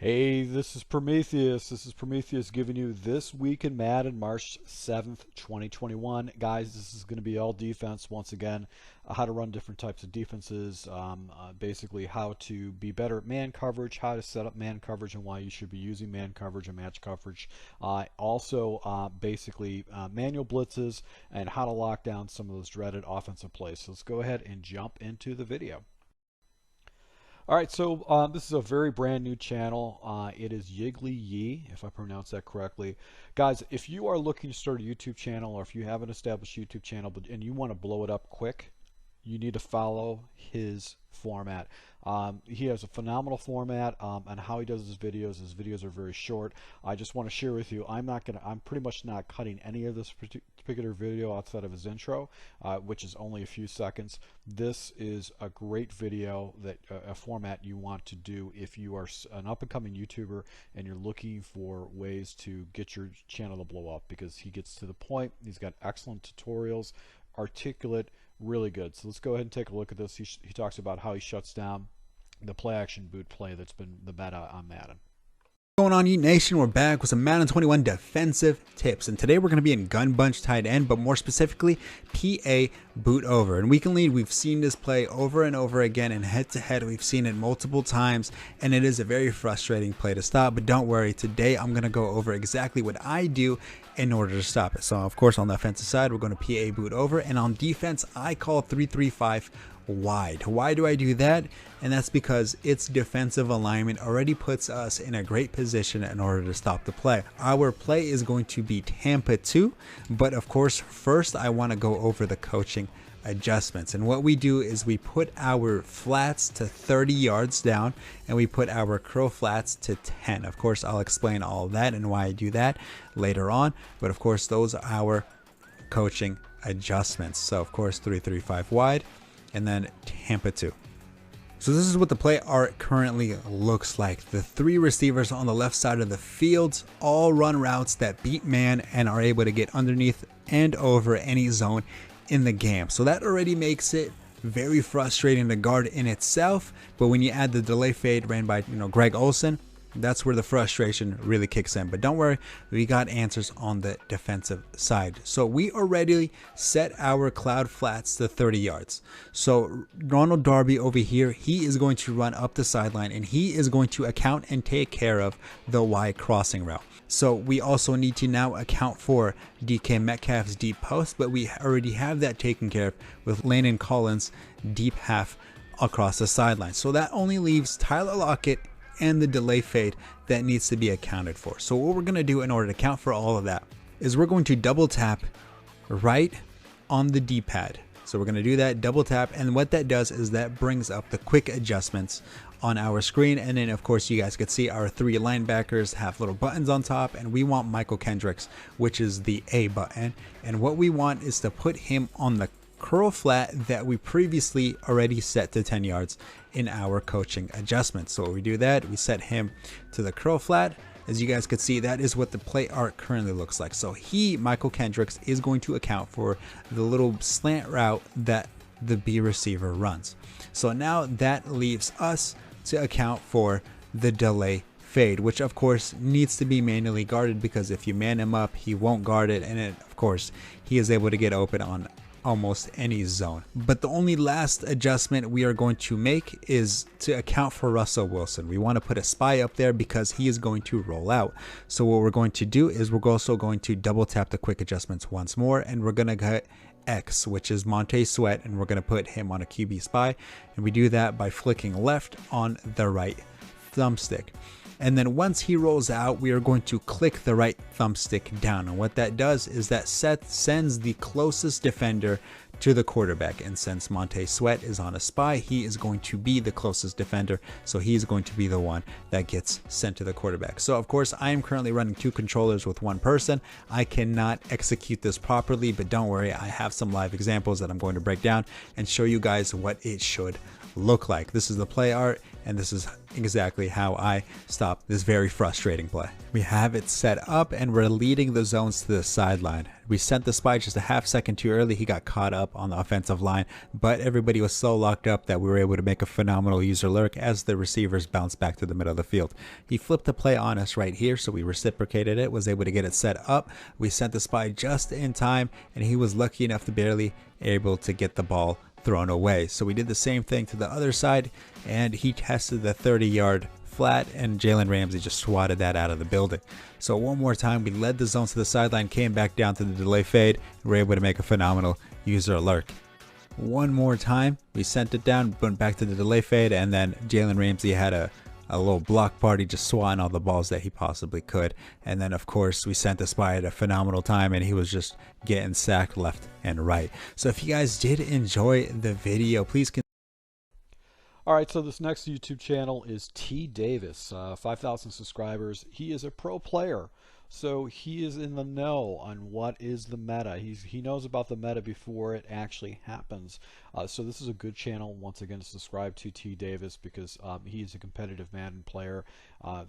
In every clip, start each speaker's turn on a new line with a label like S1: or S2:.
S1: Hey, this is Prometheus. This is Prometheus giving you this week in Madden, March 7th, 2021. Guys, this is going to be all defense once again. How to run different types of defenses, basically how to be better at man coverage, how to set up man coverage, and why you should be using man coverage and match coverage. Also, basically manual blitzes and how to lock down some of those dreaded offensive plays. So let's go ahead and jump into the video. All right, so this is a very brand new channel. It is Yiggly Yee, if I pronounce that correctly. Guys, if you are looking to start a YouTube channel, or if you have an established YouTube channel and you want to blow it up quick, you need to follow his format. He has a phenomenal format on how he does his videos. His videos are very short. I just want to share with you, I'm pretty much not cutting any of this particular video outside of his intro, which is only a few seconds. This is a great video, that a format you want to do if you are an up-and-coming YouTuber and you're looking for ways to get your channel to blow up, because he gets to the point. He's got excellent tutorials, articulate, really good. So let's go ahead and take a look at this. He talks about how he shuts down the play action boot play that's been the meta on Madden.
S2: What's going on, Yeet Nation? We're back with some Madden 21 defensive tips, and today we're going to be in gun bunch tight end, but more specifically PA boot over. And week and lead, we've seen this play over and over again, and head to head we've seen it multiple times, and it is a very frustrating play to stop. But don't worry, today I'm going to go over exactly what I do in order to stop it. So of course on the offensive side we're going to PA boot over, and on defense I call 3-3-5 wide. Why do I do that? And that's because its defensive alignment already puts us in a great position in order to stop the play. Our play is going to be Tampa 2, but of course first I want to go over the coaching adjustments. And what we do is we put our flats to 30 yards down, and we put our curl flats to 10. Of course I'll explain all of that and why I do that later on, but of course those are our coaching adjustments. So of course 3-3-5 wide, and then Tampa 2. So this is what the play art currently looks like. The three receivers on the left side of the field all run routes that beat man and are able to get underneath and over any zone in the game. So that already makes it very frustrating to guard in itself. But when you add the delay fade ran by Greg Olsen, that's where the frustration really kicks in. But don't worry, we got answers on the defensive side. So we already set our cloud flats to 30 yards. So Ronald Darby over here, he is going to run up the sideline, and he is going to account and take care of the Y crossing route. So we also need to now account for DK Metcalf's deep post, but we already have that taken care of with Landon Collins' deep half across the sideline. So that only leaves Tyler Lockett and the delay fade that needs to be accounted for. So what we're going to do in order to account for all of that is we're going to double tap right on the D-pad. So we're going to do that, double tap, and what that does is that brings up the quick adjustments on our screen. And then of course you guys could see our three linebackers have little buttons on top, and we want Michael Kendricks, which is the A button, and what we want is to put him on the curl flat that we previously already set to 10 yards in our coaching adjustments. So we do that, we set him to the curl flat. As you guys could see, that is what the play art currently looks like. So Michael Kendricks, is going to account for the little slant route that the B receiver runs. So now that leaves us to account for the delay fade, which of course needs to be manually guarded, because if you man him up he won't guard it, and of course he is able to get open on almost any zone. But the only last adjustment we are going to make is to account for Russell Wilson. We want to put a spy up there because he is going to roll out. So what we're going to do is we're also going to double tap the quick adjustments once more, and we're going to get X, which is Montez Sweat, and we're going to put him on a QB spy, and we do that by flicking left on the right thumbstick. And then once he rolls out, we are going to click the right thumbstick down. And what that does is that sends the closest defender to the quarterback. And since Montez Sweat is on a spy, he is going to be the closest defender. So he's going to be the one that gets sent to the quarterback. So of course, I am currently running two controllers with one person. I cannot execute this properly, but don't worry, I have some live examples that I'm going to break down and show you guys what it should look like. This is the play art, and this is exactly how I stop this very frustrating play. We have it set up, and we're leading the zones to the sideline. We sent the spy just a half second too early. He got caught up on the offensive line, but everybody was so locked up that we were able to make a phenomenal user lurk as the receivers bounced back to the middle of the field. He flipped the play on us right here, so we reciprocated it, was able to get it set up. We sent the spy just in time, and he was lucky enough to barely able to get the ball thrown away. So we did the same thing to the other side, and he tested the 30-yard flat, and Jalen Ramsey just swatted that out of the building. So one more time, we led the zone to the sideline, came back down to the delay fade, and were able to make a phenomenal user lurk. One more time, we sent it down, went back to the delay fade, and then Jalen Ramsey had a little block party, just swatting all the balls that he possibly could. And then of course we sent the spy at a phenomenal time, and he was just getting sacked left and right. So if you guys did enjoy the video, please
S1: All right, so this next YouTube channel is T Davis, 5,000 subscribers. He is a pro player, so he is in the know on what is the meta. He knows about the meta before it actually happens. So this is a good channel, once again, to subscribe to T Davis, because he is a competitive Madden player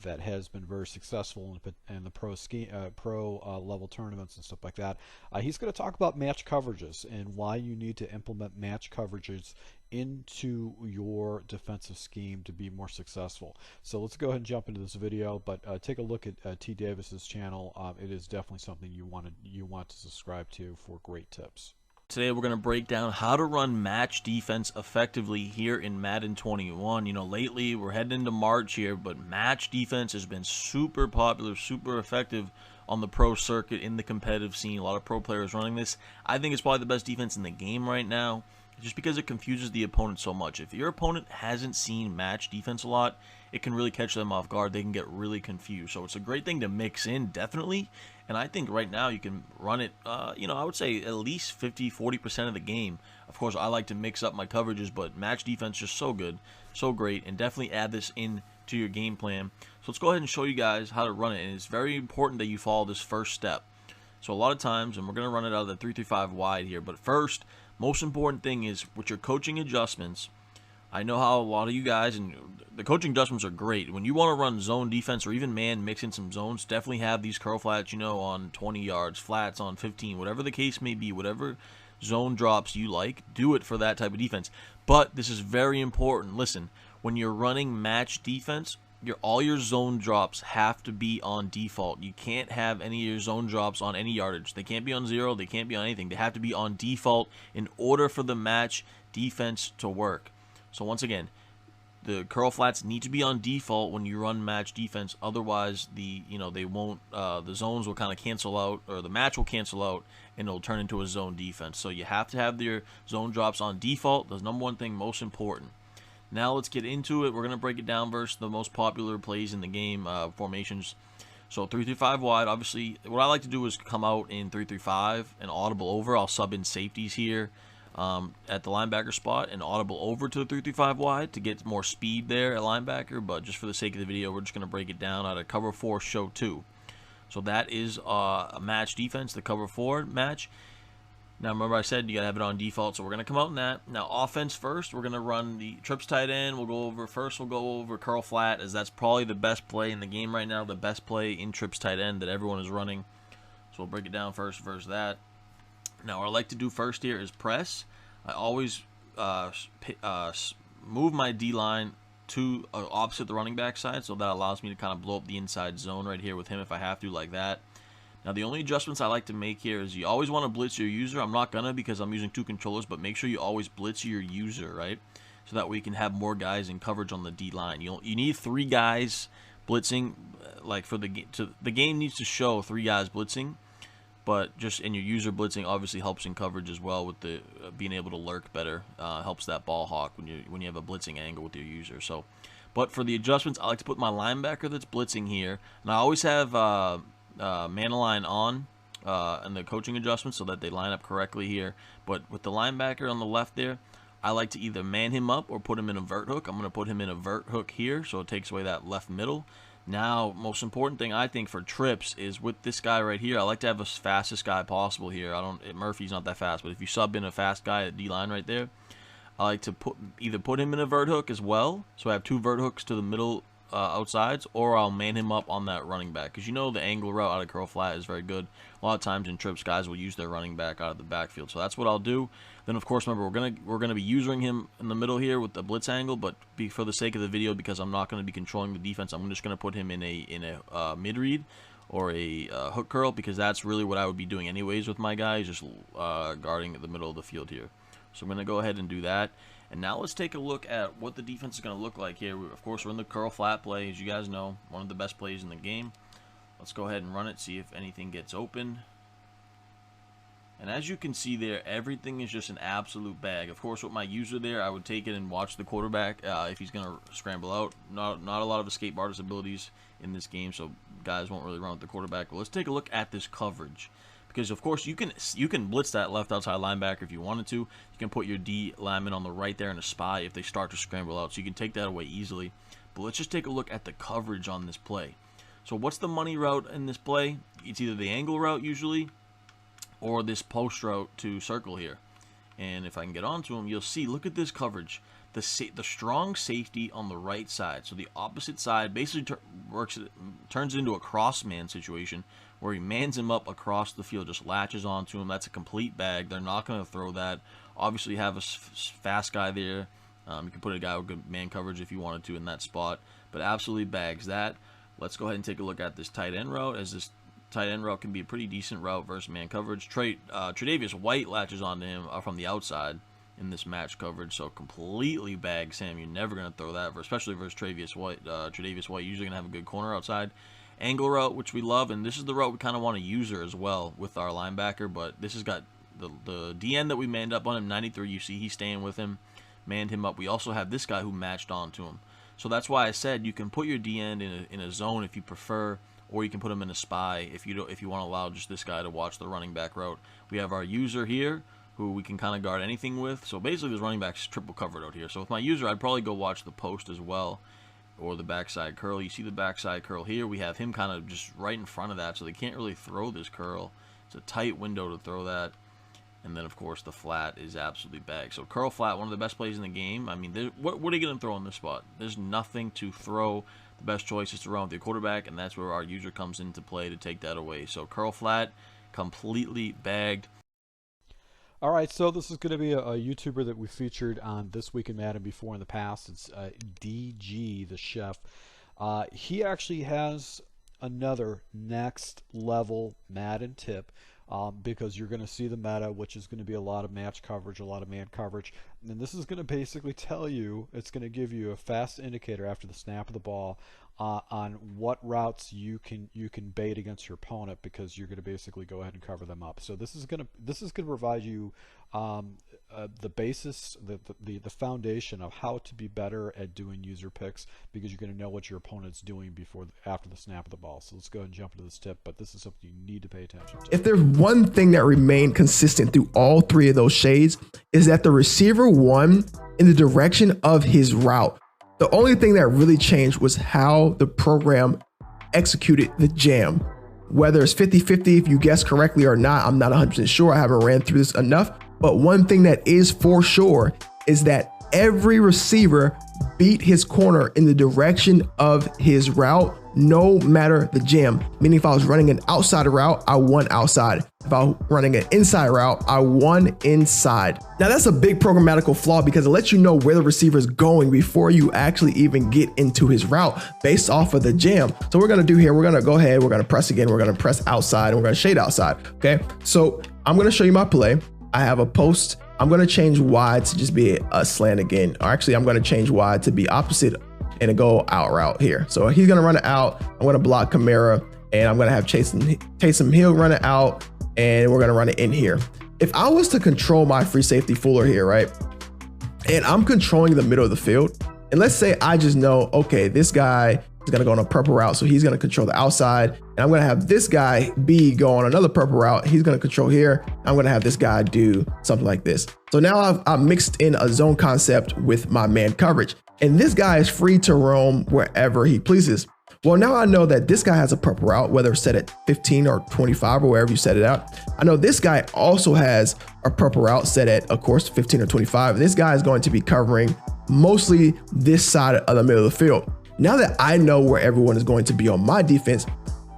S1: that has been very successful in the pro level tournaments and stuff like that. He's going to talk about match coverages and why you need to implement match coverages into your defensive scheme to be more successful. So let's go ahead and jump into this video, but take a look at T Davis's channel. It is definitely something you want to subscribe to for great tips.
S3: Today we're going to break down how to run match defense effectively here in Madden 21. You know, lately we're heading into March here, but match defense has been super popular, super effective on the pro circuit in the competitive scene. A lot of pro players running this. I think it's probably the best defense in the game right now, just because it confuses the opponent so much. If your opponent hasn't seen match defense a lot, it can really catch them off guard. They can get really confused. So it's a great thing to mix in, definitely. And I think right now you can run it, you know, I would say at least 50-40% of the game. Of course, I like to mix up my coverages, but match defense is just so good, so great, and definitely add this in to your game plan. So let's go ahead and show you guys how to run it. And it's very important that you follow this first step. So a lot of times, and we're going to run it out of the 3-3-5 wide here, but first, most important thing is with your coaching adjustments. I know how a lot of you guys, and the coaching adjustments are great. When you want to run zone defense or even man, mix in some zones, definitely have these curl flats, you know, on 20 yards, flats on 15, whatever the case may be, whatever zone drops you like, do it for that type of defense. But this is very important. Listen, when you're running match defense, all your zone drops have to be on default. You can't have any of your zone drops on any yardage. They can't be on 0. They can't be on anything. They have to be on default in order for the match defense to work. So once again, the curl flats need to be on default when you run match defense. Otherwise, they won't. The zones will kind of cancel out, or the match will cancel out, and it'll turn into a zone defense. So you have to have your zone drops on default. That's number one thing, most important. Now let's get into it. We're gonna break it down versus the most popular plays in the game, formations. So 3-3-5 wide. Obviously, what I like to do is come out in 3-3-5 and audible over. I'll sub in safeties here at the linebacker spot and audible over to the 3-3-5 wide to get more speed there at linebacker. But just for the sake of the video, we're just gonna break it down out of cover 4 show 2. So that is a match defense, the cover 4 match. Now remember I said you gotta have it on default, so we're gonna come out in that. Now offense first, we're gonna run the trips tight end. We'll go over curl flat, as that's probably the best play in the game right now, the best play in trips tight end that everyone is running. So we'll break it down first versus that. Now what I like to do first here is press. I always move my D line to opposite the running back side, so that allows me to kind of blow up the inside zone right here with him if I have to, like that. Now the only adjustments I like to make here is you always want to blitz your user. I'm not gonna, because I'm using 2 controllers, but make sure you always blitz your user, right? So that way you can have more guys in coverage on the D line. You need 3 guys blitzing, like for the game. So the game needs to show 3 guys blitzing, but just in your user blitzing obviously helps in coverage as well with the being able to lurk better. Helps that ball hawk when you have a blitzing angle with your user. So, but for the adjustments, I like to put my linebacker that's blitzing here, and I always have man align on and the coaching adjustments so that they line up correctly here. But with the linebacker on the left there, I like to either man him up or put him in a vert hook. I'm going to put him in a vert hook here, so it takes away that left middle. Now, most important thing I think for trips is with this guy right here, I like to have the fastest guy possible here. Murphy's not that fast, but if you sub in a fast guy at D-line right there, I like to either put him in a vert hook as well, so I have 2 vert hooks to the middle outsides, or I'll man him up on that running back, because you know the angle route out of curl flat is very good. A lot of times in trips, guys will use their running back out of the backfield, so that's what I'll do. Then of course, remember, we're gonna be using him in the middle here with the blitz angle, but for the sake of the video, because I'm not going to be controlling the defense, I'm just going to put him in a mid read or a hook curl, because that's really what I would be doing anyways with my guys, just guarding the middle of the field here. So I'm going to go ahead and do that. And now let's take a look at what the defense is going to look like here. Of course, we're in the curl flat play, as you guys know, one of the best plays in the game. Let's go ahead and run it, see if anything gets open. And as you can see there, everything is just an absolute bag. Of course, with my user there, I would take it and watch the quarterback if he's going to scramble out. Not a lot of escape artist abilities in this game, so guys won't really run with the quarterback. But let's take a look at this coverage. Because of course you can blitz that left outside linebacker if you wanted to. You can put your D lineman on the right there and a spy if they start to scramble out. So you can take that away easily. But let's just take a look at the coverage on this play. So what's the money route in this play? It's either the angle route usually, or this post route to circle here. And if I can get onto him, you'll see, look at this coverage. The strong safety on the right side. So the opposite side basically turns it into a cross man situation, where he mans him up across the field, just latches onto him. That's a complete bag. They're not going to throw that. Obviously, you have a fast guy there. You can put a guy with good man coverage if you wanted to in that spot, but absolutely bags that. Let's go ahead and take a look at this tight end route, as this tight end route can be a pretty decent route versus man coverage. Tre'Davious White latches onto him from the outside in this match coverage, so completely bags him. You're never going to throw that, especially versus Tre'Davious White. Tre'Davious White usually going to have a good corner outside. Angle route, which we love, and this is the route we kind of want to use her as well with our linebacker, but this has got the DN that we manned up on him, 93. You see he's staying with him, manned him up. We also have this guy who matched onto him. So that's why I said you can put your DN in a zone if you prefer, or you can put him in a spy if you want to allow just this guy to watch the running back route. We have our user here, who we can kind of guard anything with. So basically this running back's triple covered out here. So with my user, I'd probably go watch the post as well, or the backside curl. You see the backside curl here. We have him kind of just right in front of that, so they can't really throw this curl. It's a tight window to throw that. And then, of course, the flat is absolutely bagged. So curl flat, one of the best plays in the game. I mean, what are you going to throw in this spot? There's nothing to throw. The best choice is to run with your quarterback, and that's where our user comes into play to take that away. So curl flat, completely bagged.
S1: All right, so this is going to be a YouTuber that we featured on This Week in Madden before in the past. It's DG, the chef. He actually has another next level Madden tip, because you're going to see the meta, which is going to be a lot of match coverage, a lot of man coverage. And this is going to basically tell you, it's going to give you a fast indicator after the snap of the ball on what routes you can bait against your opponent, because you're going to basically go ahead and cover them up. So this is going to provide you the basis, the foundation of how to be better at doing user picks, because you're going to know what your opponent's doing after the snap of the ball. So let's go ahead and jump into this tip, but this is something you need to pay attention to.
S4: If there's one thing that remained consistent through all 3 of those shades, is that the receiver won in the direction of his route. The only thing that really changed was how the program executed the jam. Whether it's 50-50 if you guess correctly or not, I'm not 100% sure. I haven't ran through this enough. But one thing that is for sure is that every receiver beat his corner in the direction of his route, no matter the jam. Meaning if I was running an outside route, I won outside. If I was running an inside route, I won inside. Now that's a big programmatical flaw, because it lets you know where the receiver is going before you actually even get into his route based off of the jam. So we're gonna do here, we're gonna go ahead, we're gonna press again, we're gonna press outside, and we're gonna shade outside, okay? So I'm gonna show you my play. I have a post. I'm gonna change wide to just be a slant again. Or actually, I'm gonna change wide to be opposite and a go out route here. So he's gonna run it out. I'm gonna block Kamara, and I'm gonna have Taysom Hill run it out, and we're gonna run it in here. If I was to control my free safety Fuller here, right, and I'm controlling the middle of the field, and let's say I just know, okay, this guy is gonna go on a purple route, so he's gonna control the outside, and I'm gonna have this guy B go on another purple route. He's gonna control here. I'm gonna have this guy do something like this. So now I've mixed in a zone concept with my man coverage, and this guy is free to roam wherever he pleases. Well, now I know that this guy has a purple route, whether it's set at 15 or 25 or wherever you set it out. I know this guy also has a purple route set at, of course, 15 or 25. This guy is going to be covering mostly this side of the middle of the field. Now that I know where everyone is going to be on my defense,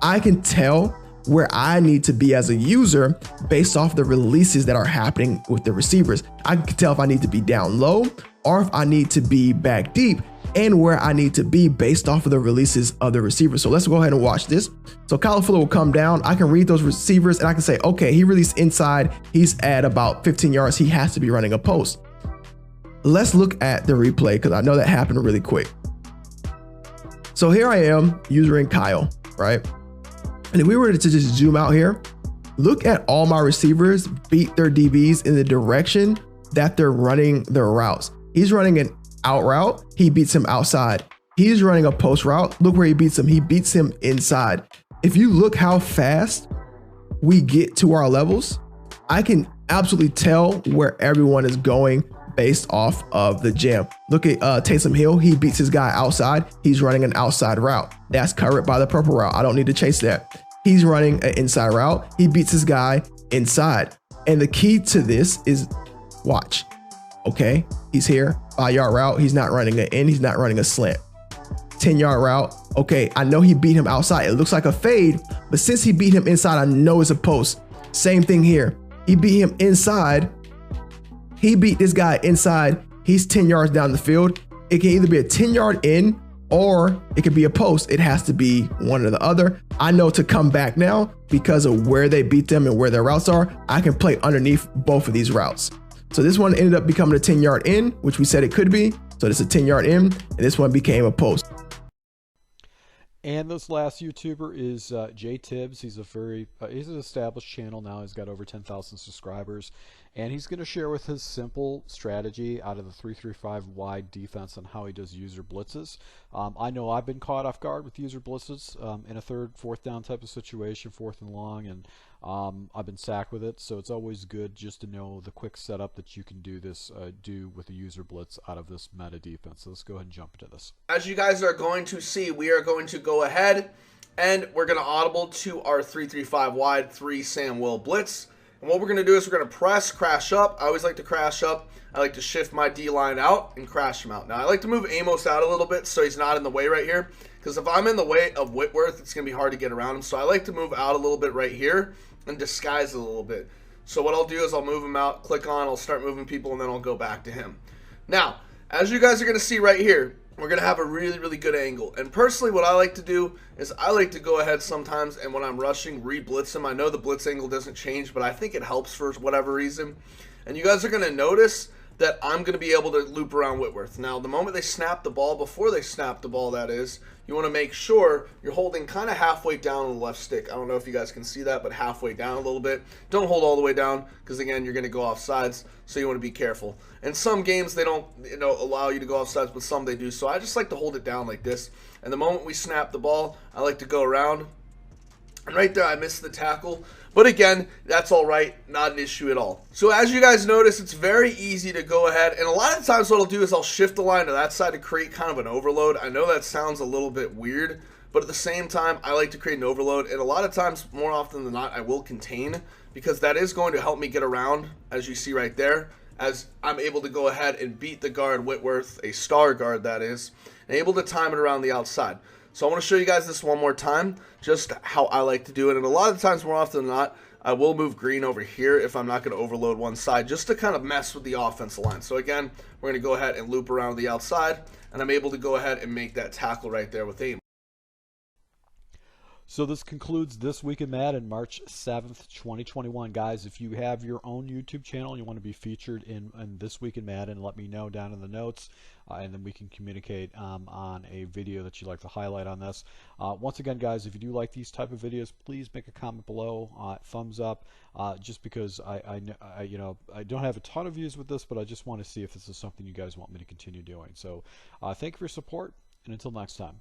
S4: I can tell where I need to be as a user based off the releases that are happening with the receivers. I can tell if I need to be down low or if I need to be back deep, and where I need to be based off of the releases of the receivers. So let's go ahead and watch this. So Kyle Fuller will come down. I can read those receivers and I can say, okay, he released inside. He's at about 15 yards. He has to be running a post. Let's look at the replay because I know that happened really quick. So here I am using Kyle, right? And if we were to just zoom out here, look at all my receivers beat their DBs in the direction that they're running their routes. He's running an out route, he beats him outside. He's running a post route, look where he beats him inside. If you look how fast we get to our levels, I can absolutely tell where everyone is going based off of the jam. Look at Taysom Hill, he beats his guy outside, he's running an outside route. That's covered by the purple route, I don't need to chase that. He's running an inside route, he beats his guy inside. And the key to this is watch. Okay, he's here, 5-yard route. He's not running an in, he's not running a slant. 10-yard route. Okay, I know he beat him outside. It looks like a fade, but since he beat him inside, I know it's a post. Same thing here. He beat him inside. He beat this guy inside. He's 10 yards down the field. It can either be a 10-yard in or it could be a post. It has to be one or the other. I know to come back now because of where they beat them and where their routes are. I can play underneath both of these routes. So this one ended up becoming a 10-yard in, which we said it could be. So this is a 10-yard in, and this one became a post.
S1: And this last YouTuber is Jay Tibbs. He's he's an established channel now. He's got over 10,000 subscribers, and he's going to share with his simple strategy out of the 3-3-5 wide defense on how he does user blitzes. I know I've been caught off guard with user blitzes in a third, fourth down type of situation, fourth and long, and I've been sacked with it. So it's always good just to know the quick setup that you can do with a user blitz out of this meta defense. So let's go ahead and jump into this.
S5: As you guys are going to see, we are going to go ahead and we're going to audible to our 3-3-5 wide 3 Sam Will blitz. And what we're going to do is we're going to press, crash up. I always like to crash up. I like to shift my D-line out and crash him out. Now, I like to move Amos out a little bit so he's not in the way right here. Because if I'm in the way of Whitworth, it's going to be hard to get around him. So I like to move out a little bit right here and disguise it a little bit. So what I'll do is I'll move him out, click on, I'll start moving people, and then I'll go back to him. Now, as you guys are going to see right here, we're going to have a really, really good angle. And personally, what I like to do is I like to go ahead sometimes and when I'm rushing, re-blitz him. I know the blitz angle doesn't change, but I think it helps for whatever reason. And you guys are going to notice that I'm going to be able to loop around Whitworth. Now, the moment they snap the ball, before they snap the ball, that is, you want to make sure you're holding kind of halfway down on the left stick. I don't know if you guys can see that, but halfway down a little bit. Don't hold all the way down because, again, you're going to go off sides, so you want to be careful. In some games, they don't allow you to go off sides, but some they do. So I just like to hold it down like this. And the moment we snap the ball, I like to go around. And right there, I missed the tackle. But again, that's all right. Not an issue at all. So as you guys notice, it's very easy to go ahead. And a lot of times what I'll do is I'll shift the line to that side to create kind of an overload. I know that sounds a little bit weird, but at the same time, I like to create an overload. And a lot of times, more often than not, I will contain because that is going to help me get around, as you see right there, as I'm able to go ahead and beat the guard Whitworth, a star guard that is, and able to time it around the outside. So I want to show you guys this one more time, just how I like to do it. And a lot of times, more often than not, I will move green over here if I'm not going to overload one side, just to kind of mess with the offensive line. So again, we're going to go ahead and loop around the outside, and I'm able to go ahead and make that tackle right there with aim.
S1: So this concludes This Week in Madden, March 7th, 2021. Guys, if you have your own YouTube channel and you want to be featured in This Week in Madden, let me know down in the notes, and then we can communicate on a video that you'd like to highlight on this. Once again, guys, if you do like these type of videos, please make a comment below, thumbs up, just because I don't have a ton of views with this, but I just want to see if this is something you guys want me to continue doing. So thank you for your support, and until next time.